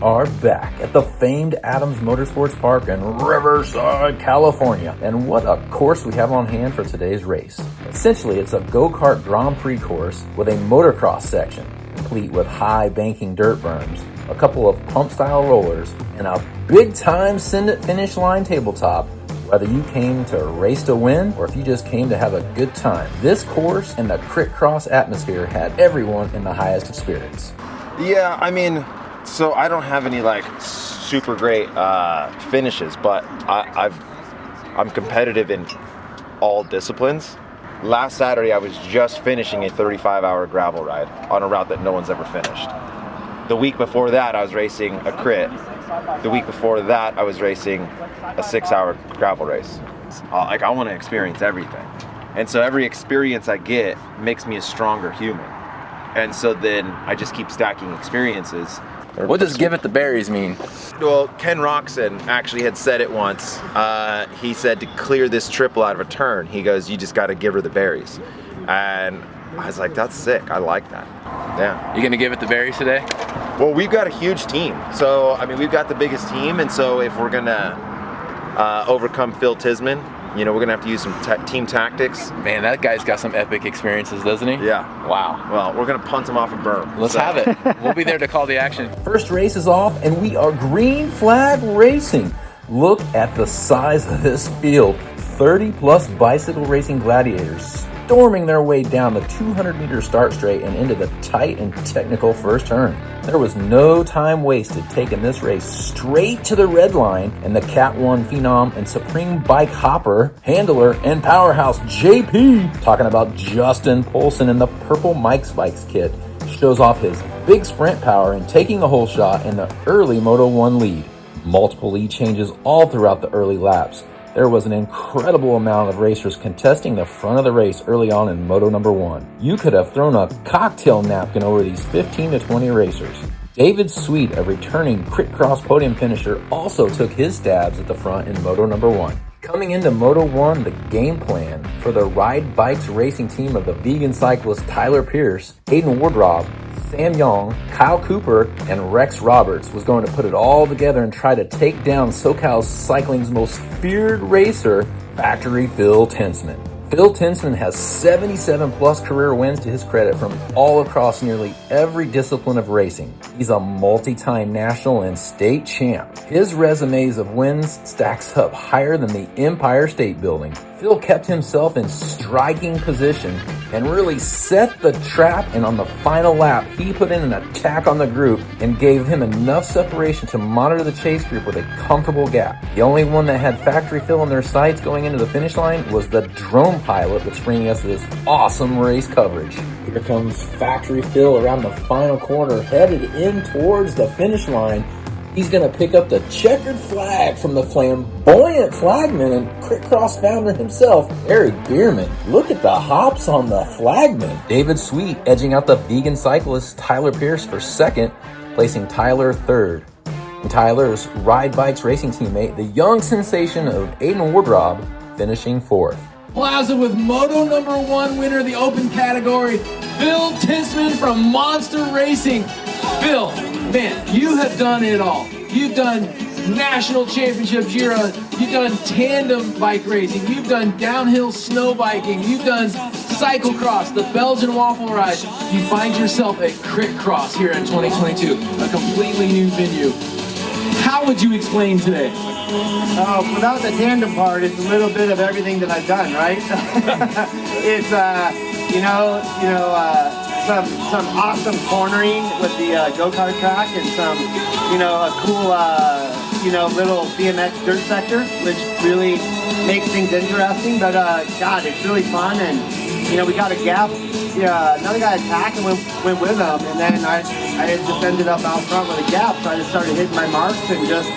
are back at the famed Adams Motorsports Park in Riverside, California. And what a course we have on hand for today's race. Essentially, it's a go-kart Grand Prix course with a motocross section, complete with high banking dirt berms, a couple of pump-style rollers, and a big-time send-it-finish line tabletop. Whether you came to race to win or if you just came to have a good time, this course and the CritCross atmosphere had everyone in the highest of spirits. Yeah, I mean, so I don't have any like super great finishes, but I'm competitive in all disciplines. Last Saturday, I was just finishing a 35-hour gravel ride on a route that no one's ever finished. The week before that, I was racing a crit. The week before that, I was racing a 6-hour gravel race. I want to experience everything. And so every experience I get makes me a stronger human. And so then I just keep stacking experiences. What does give it the berries mean? Well, Ken Roxon actually had said it once. He said to clear this triple out of a turn, he goes, you just got to give her the berries. And I was like, that's sick. I like that. Yeah. You gonna give it the berries today? Well, we've got a huge team. So, I mean, we've got the biggest team. And so if we're gonna overcome Phil Tisman, you know, we're gonna have to use some team tactics. Man, that guy's got some epic experiences, doesn't he? Yeah. Wow. Well, we're gonna punt him off a berm. Let's have it. We'll be there to call the action. First race is off and we are green flag racing. Look at the size of this field. 30 plus bicycle racing gladiators storming their way down the 200-meter start straight and into the tight and technical first turn. There was no time wasted taking this race straight to the red line, and the Cat 1 phenom and supreme bike hopper, handler, and powerhouse JP, talking about Justin Poulsen in the purple Mike's Bikes kit, shows off his big sprint power and taking the whole shot in the early Moto 1 lead. Multiple lead changes all throughout the early laps. There was an incredible amount of racers contesting the front of the race early on in Moto number 1. You could have thrown a cocktail napkin over these 15 to 20 racers. David Sweet, a returning CritCross podium finisher, also took his stabs at the front in Moto number 1. Coming into Moto 1, the game plan for the Ride Bikes racing team of the vegan cyclist Tyler Pierce, Hayden Wardrob, Sam Young, Kyle Cooper, and Rex Roberts was going to put it all together and try to take down SoCal cycling's most feared racer, Factory Phil Tinsman. Phil Tinsman has 77 plus career wins to his credit from all across nearly every discipline of racing. He's a multi-time national and state champ. His resumes of wins stacks up higher than the Empire State Building. Phil kept himself in striking position and really set the trap, and on the final lap, he put in an attack on the group and gave him enough separation to monitor the chase group with a comfortable gap. The only one that had Factory Phil in their sights going into the finish line was the drone pilot that's bringing us this awesome race coverage. Here comes Factory Phil around the final corner, headed in towards the finish line. He's going to pick up the checkered flag from the flamboyant flagman and CritCross founder himself, Eric Bierman. Look at the hops on the flagman. David Sweet edging out the vegan cyclist Tyler Pierce for second, placing Tyler third. And Tyler's Ride Bikes racing teammate, the young sensation of Aiden Wardrob, finishing fourth. Plaza with Moto number 1 winner of the open category, Phil Tinsman from Monster Racing. Phil, man, you have done it all. You've done national championship Giro, you've done tandem bike racing, you've done downhill snow biking, you've done cyclocross, the Belgian waffle ride. You find yourself at CritCross here in 2022, a completely new venue. How would you explain today? Without the tandem part, it's a little bit of everything that I've done, right? It's some awesome cornering with the go-kart track and some, a cool, little BMX dirt sector, which really makes things interesting. But God, it's really fun, and we got a gap. Yeah, another guy attacked and went with him, and then I just ended up out front with a gap, so I just started hitting my marks and just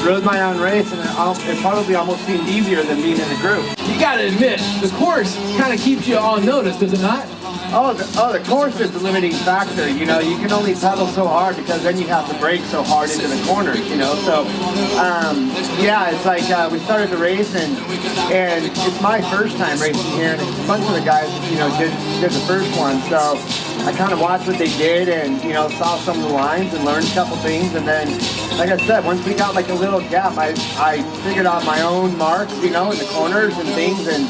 rode my own race, and it probably almost seemed easier than being in a group. You gotta admit, the course kind of keeps you on notice, does it not? The course is the limiting factor. You can only pedal so hard because then you have to brake so hard into the corners. So it's like we started the race and it's my first time racing here, and a bunch of the guys did the first one. So I kind of watched what they did and, you know, saw some of the lines and learned a couple things. And then, like I said, once we got like a little gap, I figured out my own marks, you know, in the corners and things and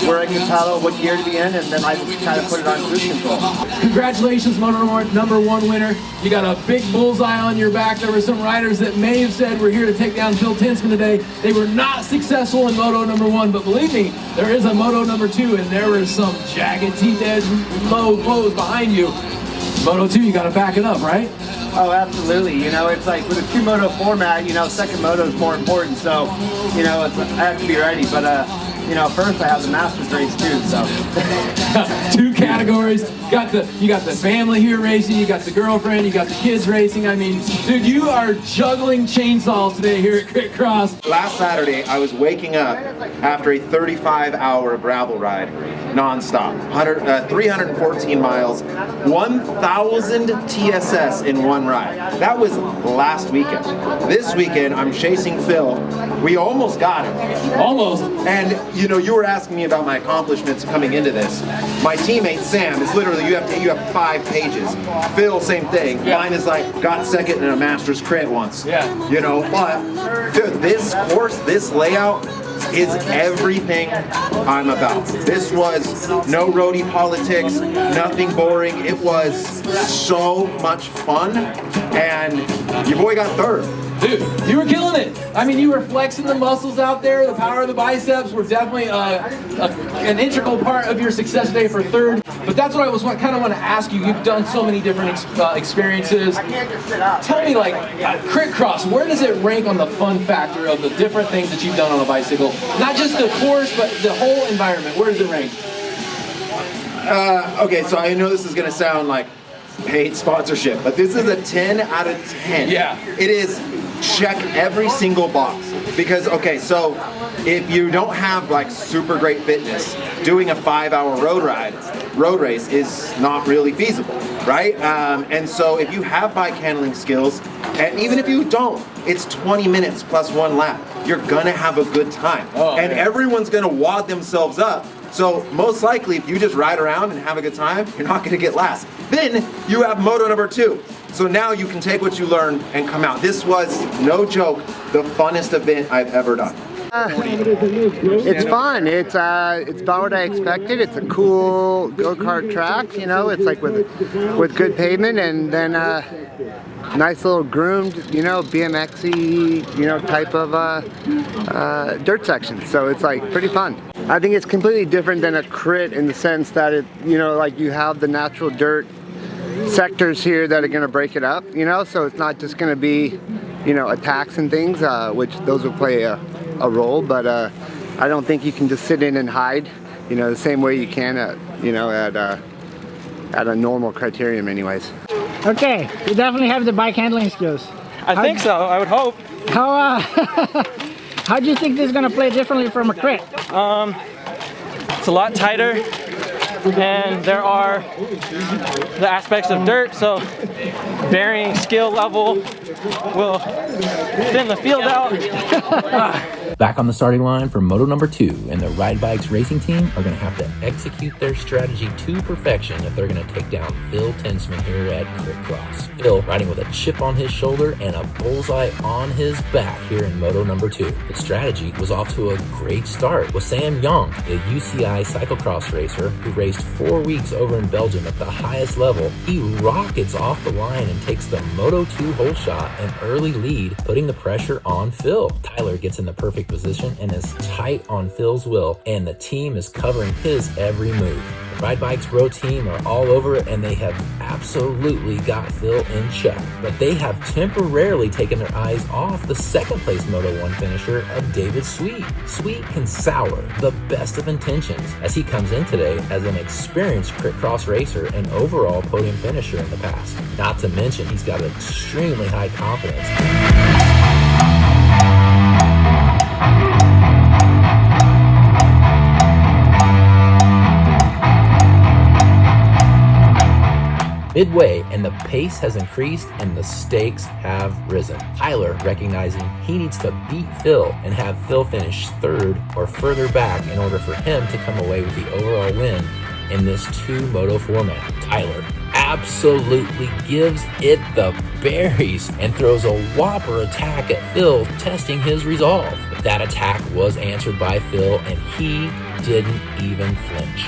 where I could pedal, what gear to be in, and then I just kind of put it on cruise control. Congratulations, Moto number 1 winner. You got a big bullseye on your back. There were some riders that may have said we're here to take down Phil Tinsman today. They were not successful in Moto number 1, but believe me, there is a Moto number 2, and there were some jagged teeth edge low blows behind you. Moto 2, you got to back it up, right? Oh, absolutely. You know, it's like with a 2-moto format, you know, second moto is more important. So, you know, I have to be ready. But, you know, first I have the Masters race too, so. 2 categories. You got the family here racing, you got the girlfriend, you got the kids racing. I mean, dude, you are juggling chainsaws today here at CritCross. Last Saturday, I was waking up after a 35-hour gravel ride, nonstop, 314 miles, 1,000 TSS in one ride. That was last weekend. This weekend, I'm chasing Phil. We almost got him. Almost. And you know, you were asking me about my accomplishments coming into this. My teammate Sam is literally you have 5 pages. Phil, same thing. Yeah. Mine is like got second in a Masters crit once. Yeah. You know, but dude, this course, this layout is everything I'm about. This was no roadie politics, nothing boring. It was so much fun, and your boy got 3rd. Dude, you were killing it. I mean, you were flexing the muscles out there. The power of the biceps were definitely an integral part of your success today for 3rd. But that's what I kind of want to ask you. You've done so many different experiences. Tell me, like, CritCross, where does it rank on the fun factor of the different things that you've done on a bicycle? Not just the course, but the whole environment. Where does it rank? Okay, so I know this is going to sound like paid sponsorship, but this is a 10 out of 10. Yeah. It is check every single box. Because, okay, so if you don't have like super great fitness, doing a 5-hour road race is not really feasible, right? And so if you have bike handling skills, and even if you don't, it's 20 minutes plus 1 lap. You're gonna have a good time. And everyone's gonna wad themselves up. So most likely, if you just ride around and have a good time, you're not gonna get last. Then you have Moto number 2. So now you can take what you learned and come out. This was, no joke, the funnest event I've ever done. It's fun. It's about what I expected. It's a cool go-kart track, you know. It's like with good pavement, and then nice little groomed, you know, BMX-y, you know, type of dirt section. So it's like pretty fun. I think it's completely different than a crit in the sense that it, you know, like you have the natural dirt sectors here that are going to break it up, you know, so it's not just going to be, you know, attacks and things, which those will play a role, but I don't think you can just sit in and hide, you know, the same way you can at, you know, at a normal criterium anyways. Okay, you definitely have the bike handling skills. I think so, I would hope. How do you think this is going to play differently from a crit? It's a lot tighter, and there are the aspects of dirt, so varying skill level will thin the field out. Back on the starting line for Moto number 2, and the Ride Bikes racing team are going to have to execute their strategy to perfection if they're going to take down Phil Tinsman here at CritCross. Phil riding with a chip on his shoulder and a bullseye on his back here in Moto number 2. The strategy was off to a great start with Sam Young, the UCI cyclocross racer who raced 4 weeks over in Belgium at the highest level. He rockets off the line and takes the Moto 2 hole shot, an early lead, putting the pressure on Phil. Tyler gets in the perfect position and is tight on Phil's wheel, and the team is covering his every move. The Ride Bikes Pro team are all over it, and they have absolutely got Phil in check. But they have temporarily taken their eyes off the second place Moto 1 finisher of David Sweet. Sweet can sour the best of intentions as he comes in today as an experienced CritCross racer and overall podium finisher in the past. Not to mention, he's got extremely high confidence. Midway, and the pace has increased and the stakes have risen. Tyler recognizing he needs to beat Phil and have Phil finish 3rd or further back in order for him to come away with the overall win, in this 2-moto format. Tyler absolutely gives it the berries and throws a whopper attack at Phil, testing his resolve. But that attack was answered by Phil, and he didn't even flinch.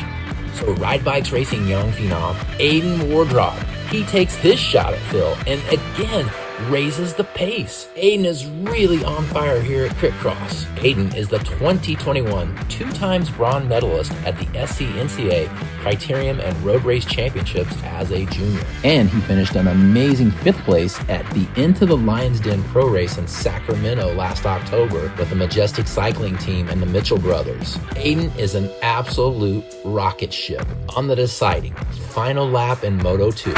So Ride Bikes Racing young phenom Aiden Wardrop, he takes his shot at Phil and again raises the pace. Aiden is really on fire here at CritCross. Aiden is the 2021 2-times bronze medalist at the SCNCA Criterium and Road Race Championships as a junior. And he finished an amazing 5th place at the Into the Lion's Den Pro Race in Sacramento last October with the Majestic Cycling Team and the Mitchell brothers. Aiden is an absolute rocket ship on the deciding final lap in Moto 2.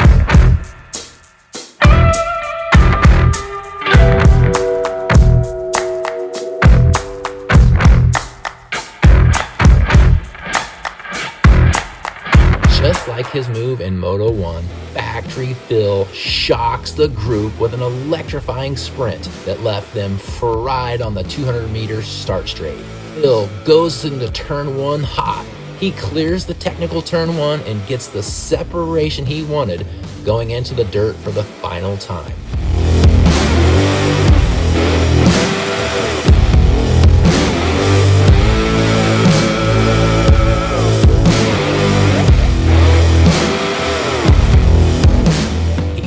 Just like his move in Moto 1, Factory Phil shocks the group with an electrifying sprint that left them fried on the 200-meter start straight. Phil goes into turn 1 hot. He clears the technical turn 1 and gets the separation he wanted, going into the dirt for the final time.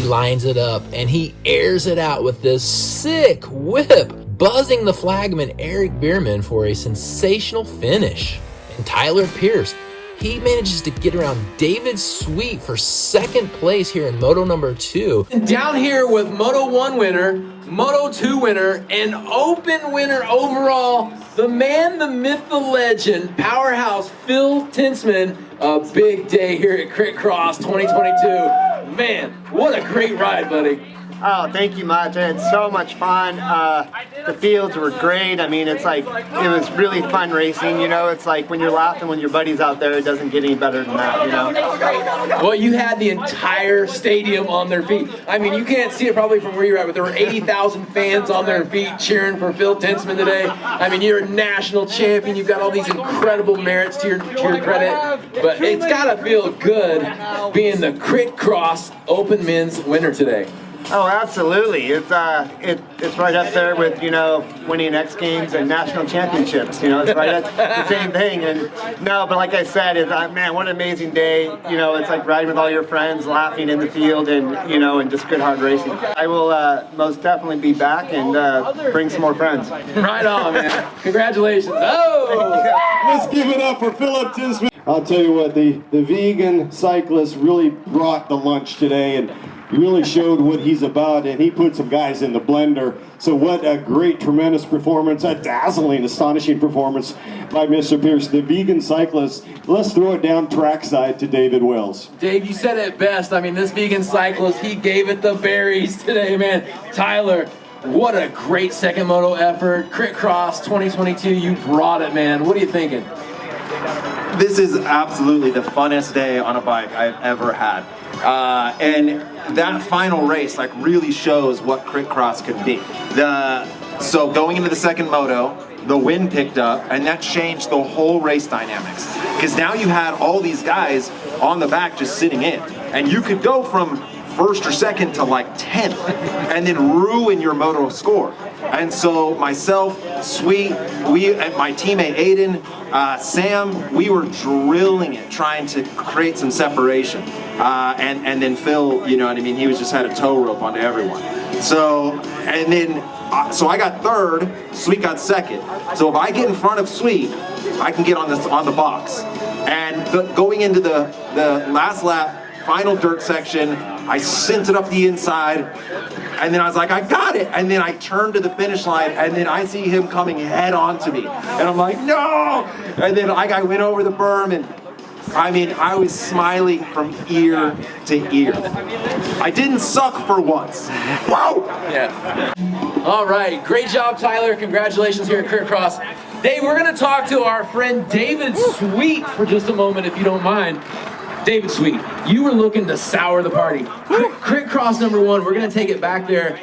Lines it up and he airs it out with this sick whip, buzzing the flagman Eric Bierman for a sensational finish. And Tyler Pierce, he manages to get around David Sweet for 2nd place here in Moto number 2. And down here with Moto 1 winner, Moto 2 winner, and Open winner overall, the man, the myth, the legend, powerhouse Phil Tinsman. A big day here at CritCross 2022. Man, what a great ride, buddy. Oh, thank you much. I had so much fun. The fields were great. I mean, it's like, it was really fun racing, you know? It's like when you're laughing when your buddy's out there, it doesn't get any better than that, you know? Well, you had the entire stadium on their feet. I mean, you can't see it probably from where you're at, but there were 80,000 fans on their feet cheering for Phil Tinsman today. I mean, you're a national champion. You've got all these incredible merits to your credit, but it's got to feel good being the CritCross Open Men's winner today. Oh, absolutely. It's right up there with, you know, winning X Games and national championships. You know, it's right at the same thing. And no, but like I said, man, what an amazing day. You know, it's like riding with all your friends, laughing in the field, and you know, and just good hard racing. I will most definitely be back and bring some more friends. Right on, man. Congratulations. Oh! Let's give it up for Philip Tinsman. I'll tell you what, the vegan cyclist really brought the lunch today, and he really showed what he's about, and he put some guys in the blender. So what a great, tremendous performance, a dazzling, astonishing performance by Mr. Pierce, the vegan cyclist. Let's throw it down trackside to David Wells. Dave, you said it best. I mean, this vegan cyclist, he gave it the berries today, man. Tyler, what a great second moto effort. CritCross 2022, you brought it, man. What are you thinking? This is absolutely the funnest day on a bike I've ever had. And that final race like really shows what CritCross could be. So going into the second moto, the wind picked up and that changed the whole race dynamics. Because now you had all these guys on the back just sitting in. And you could go from first or second to like 10th and then ruin your moto score. And so myself, Sweet, and my teammate Aiden, Sam, we were drilling it, trying to create some separation. And then Phil, you know what I mean, he was just had a tow rope onto everyone. So I got third, Sweet got second. So if I get in front of Sweet, I can get on the box. And going into the last lap, final dirt section, I sent it up the inside, and then I was like, I got it! And then I turned to the finish line, and then I see him coming head on to me. And I'm like, no! And then I went over the berm, and I mean, I was smiling from ear to ear. I didn't suck for once. Whoa! Yeah. All right, great job, Tyler. Congratulations here at CritCross. Dave, we're gonna talk to our friend David Sweet for just a moment, if you don't mind. David Sweet, you were looking to sour the party. CritCross number 1, we're gonna take it back there.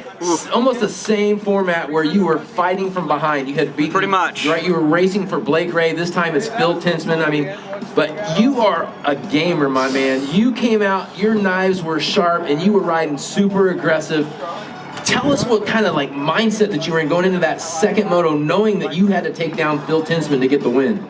Almost the same format where you were fighting from behind. You had beaten, pretty much. Right, you were racing for Blake Ray. This time it's Phil Tinsman. I mean, but you are a gamer, my man. You came out, your knives were sharp, and you were riding super aggressive. Tell us what kind of like mindset that you were in going into that second moto, knowing that you had to take down Phil Tinsman to get the win.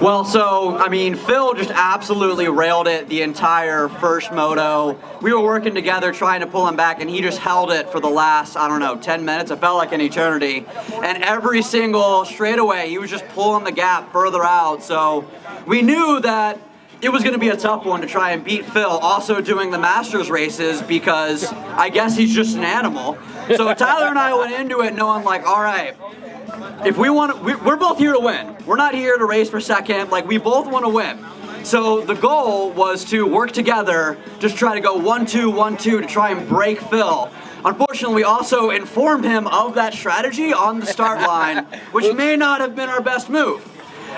Well, so, I mean, Phil just absolutely railed it the entire first moto. We were working together trying to pull him back, and he just held it for the last, I don't know, 10 minutes. It felt like an eternity. And every single straightaway, he was just pulling the gap further out. So we knew that it was going to be a tough one to try and beat Phil, also doing the Masters races, because I guess he's just an animal. So Tyler and I went into it knowing, like, all right, if we want to, we're both here to win. We're not here to race for second. Like, we both want to win. So the goal was to work together, just try to go 1-2, 1-2 to try and break Phil. Unfortunately, we also informed him of that strategy on the start line, which may not have been our best move.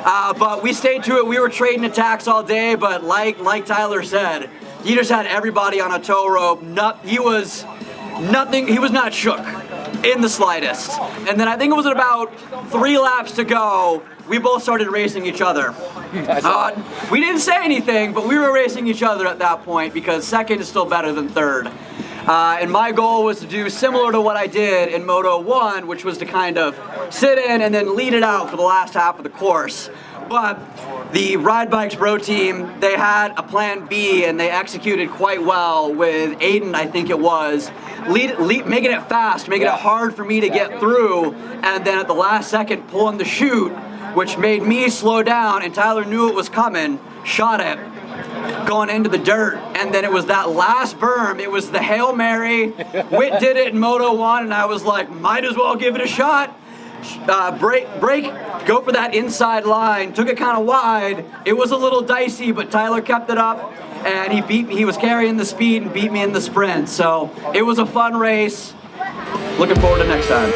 But we stayed to it. We were trading attacks all day, but like Tyler said, he just had everybody on a tow rope. He was not shook in the slightest. And then I think it was at about 3 laps to go, we both started racing each other. We didn't say anything, but we were racing each other at that point because second is still better than third. And my goal was to do similar to what I did in Moto 1, which was to kind of sit in and then lead it out for the last half of the course. But the Ride Bikes Bro team, they had a plan B and they executed quite well with Aiden, I think it was, making it fast, making it hard for me to get through, and then at the last second pulling the chute, which made me slow down, and Tyler knew it was coming, shot it, going into the dirt, and then it was that last berm, it was the Hail Mary. Whit did it in Moto 1, and I was like, might as well give it a shot. Break, go for that inside line, took it kind of wide. It was a little dicey, but Tyler kept it up, and he beat me. He was carrying the speed and beat me in the sprint, so it was a fun race. Looking forward to next time.